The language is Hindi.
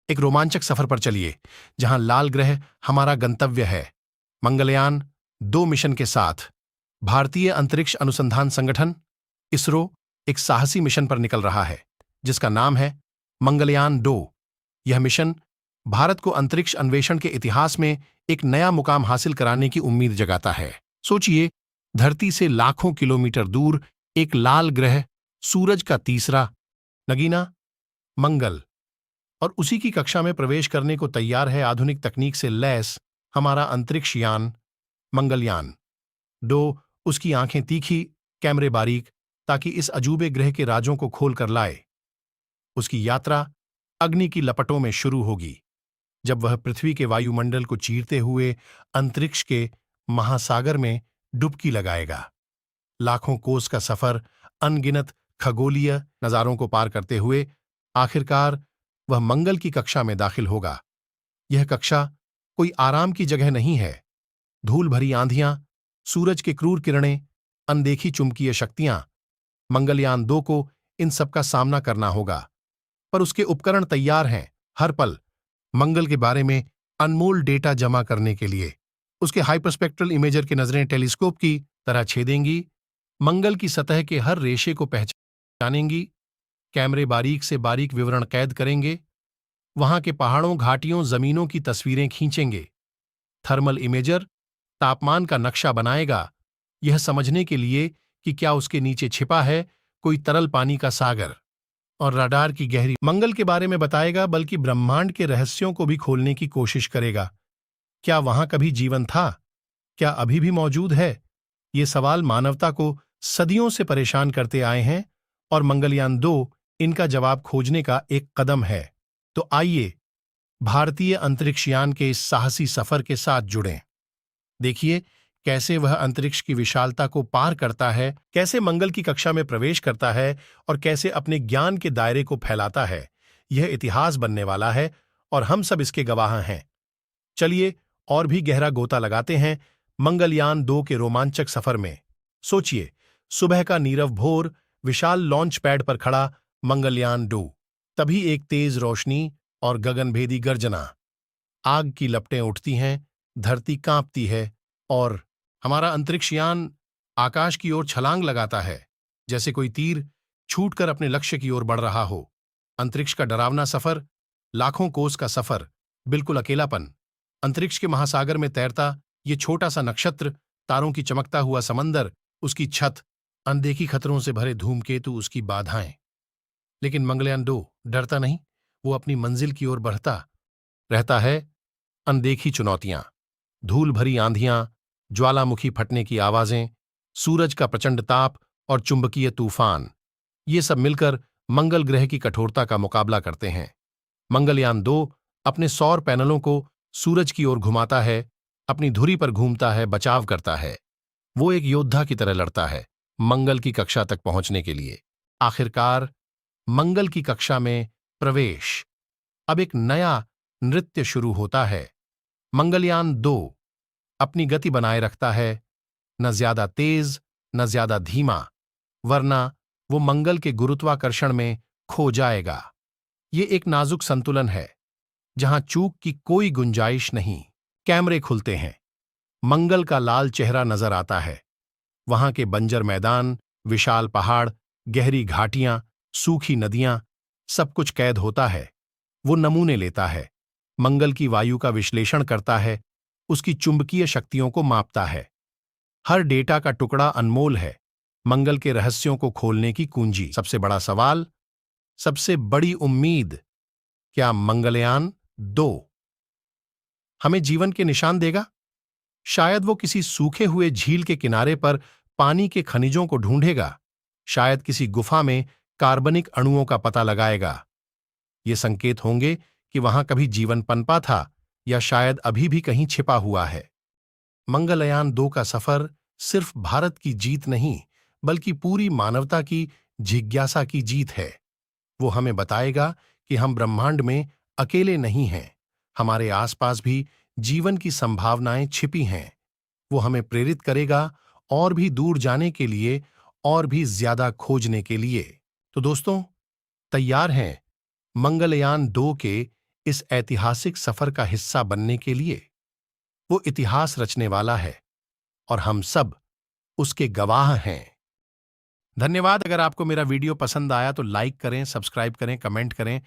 एक रोमांचक सफर पर चलिए, जहां लाल ग्रह हमारा गंतव्य है। मंगलयान 2 मिशन के साथ भारतीय अंतरिक्ष अनुसंधान संगठन इसरो एक साहसी मिशन पर निकल रहा है, जिसका नाम है मंगलयान 2। यह मिशन भारत को अंतरिक्ष अन्वेषण के इतिहास में एक नया मुकाम हासिल कराने की उम्मीद जगाता है। सोचिए, धरती से लाखों किलोमीटर दूर एक लाल ग्रह, सूरज का तीसरा नगीना मंगल, और उसी की कक्षा में प्रवेश करने को तैयार है आधुनिक तकनीक से लैस हमारा अंतरिक्ष यान मंगलयान 2। उसकी आंखें तीखी, कैमरे बारीक, ताकि इस अजूबे ग्रह के राजों को खोल कर लाए। उसकी यात्रा अग्नि की लपटों में शुरू होगी, जब वह पृथ्वी के वायुमंडल को चीरते हुए अंतरिक्ष के महासागर में डुबकी लगाएगा। लाखों कोस का सफर अनगिनत खगोलीय नजारों को पार करते हुए आखिरकार वह मंगल की कक्षा में दाखिल होगा। यह कक्षा कोई आराम की जगह नहीं है। धूल भरी आंधियां, सूरज के क्रूर किरणें, अनदेखी चुंबकीय शक्तियां, मंगलयान 2 को इन सब का सामना करना होगा। पर उसके उपकरण तैयार हैं, हर पल मंगल के बारे में अनमोल डेटा जमा करने के लिए। उसके हाइपरस्पेक्ट्रल इमेजर की नजरें टेलीस्कोप की तरह छेदेंगी, मंगल की सतह के हर रेशे को पहचानेंगी। कैमरे बारीक से बारीक विवरण कैद करेंगे, वहां के पहाड़ों, घाटियों, जमीनों की तस्वीरें खींचेंगे। थर्मल इमेजर तापमान का नक्शा बनाएगा, यह समझने के लिए कि क्या उसके नीचे छिपा है कोई तरल पानी का सागर। और रडार की गहरी मंगल के बारे में बताएगा, बल्कि ब्रह्मांड के रहस्यों को भी खोलने की कोशिश करेगा। क्या वहां कभी जीवन था? क्या अभी भी मौजूद है? ये सवाल मानवता को सदियों से परेशान करते आए हैं, और मंगलयान 2 इनका जवाब खोजने का एक कदम है। तो आइए भारतीय अंतरिक्षयान के इस साहसी सफर के साथ जुड़ें। देखिए कैसे वह अंतरिक्ष की विशालता को पार करता है, कैसे मंगल की कक्षा में प्रवेश करता है, और कैसे अपने ज्ञान के दायरे को फैलाता है। यह इतिहास बनने वाला है, और हम सब इसके गवाह हैं। चलिए और भी गहरा गोता लगाते हैं मंगलयान 2 के रोमांचक सफर में। सोचिए, सुबह का नीरव भोर, विशाल लॉन्च पैड पर खड़ा मंगलयान 2। तभी एक तेज रोशनी और गगनभेदी गर्जना, आग की लपटें उठती हैं, धरती कांपती है, और हमारा अंतरिक्ष यान आकाश की ओर छलांग लगाता है, जैसे कोई तीर छूटकर अपने लक्ष्य की ओर बढ़ रहा हो। अंतरिक्ष का डरावना सफर, लाखों कोस का सफर, बिल्कुल अकेलापन। अंतरिक्ष के महासागर में तैरता ये छोटा सा नक्षत्र, तारों की चमकता हुआ समंदर, उसकी छत, अनदेखी खतरों से भरे धूमकेतु, उसकी बाधाएं। लेकिन मंगलयान 2 डरता नहीं, वो अपनी मंजिल की ओर बढ़ता रहता है। अनदेखी चुनौतियां, धूल भरी आंधियां, ज्वालामुखी फटने की आवाजें, सूरज का प्रचंड ताप और चुंबकीय तूफान, ये सब मिलकर मंगल ग्रह की कठोरता का मुकाबला करते हैं। मंगलयान 2 अपने सौर पैनलों को सूरज की ओर घुमाता है, अपनी धुरी पर घूमता है, बचाव करता है। वो एक योद्धा की तरह लड़ता है मंगल की कक्षा तक पहुंचने के लिए। आखिरकार मंगल की कक्षा में प्रवेश। अब एक नया नृत्य शुरू होता है। मंगलयान 2 अपनी गति बनाए रखता है, न ज्यादा तेज न ज्यादा धीमा, वरना वो मंगल के गुरुत्वाकर्षण में खो जाएगा। ये एक नाजुक संतुलन है, जहां चूक की कोई गुंजाइश नहीं। कैमरे खुलते हैं, मंगल का लाल चेहरा नजर आता है। वहां के बंजर मैदान, विशाल पहाड़, गहरी घाटियां, सूखी नदियां, सब कुछ कैद होता है। वो नमूने लेता है, मंगल की वायु का विश्लेषण करता है, उसकी चुंबकीय शक्तियों को मापता है। हर डेटा का टुकड़ा अनमोल है, मंगल के रहस्यों को खोलने की कुंजी। सबसे बड़ा सवाल, सबसे बड़ी उम्मीद, क्या मंगलयान 2 हमें जीवन के निशान देगा? शायद वो किसी सूखे हुए झील के किनारे पर पानी के खनिजों को ढूंढेगा, शायद किसी गुफा में कार्बनिक अणुओं का पता लगाएगा। ये संकेत होंगे कि वहां कभी जीवन पनपा था, या शायद अभी भी कहीं छिपा हुआ है। मंगलयान 2 का सफर सिर्फ भारत की जीत नहीं, बल्कि पूरी मानवता की जिज्ञासा की जीत है। वो हमें बताएगा कि हम ब्रह्मांड में अकेले नहीं हैं, हमारे आसपास भी जीवन की संभावनाएं छिपी हैं। वो हमें प्रेरित करेगा और भी दूर जाने के लिए, और भी ज्यादा खोजने के लिए। तो दोस्तों, तैयार हैं मंगलयान 2 के इस ऐतिहासिक सफर का हिस्सा बनने के लिए। वो इतिहास रचने वाला है और हम सब उसके गवाह हैं। धन्यवाद। अगर आपको मेरा वीडियो पसंद आया तो लाइक करें, सब्सक्राइब करें, कमेंट करें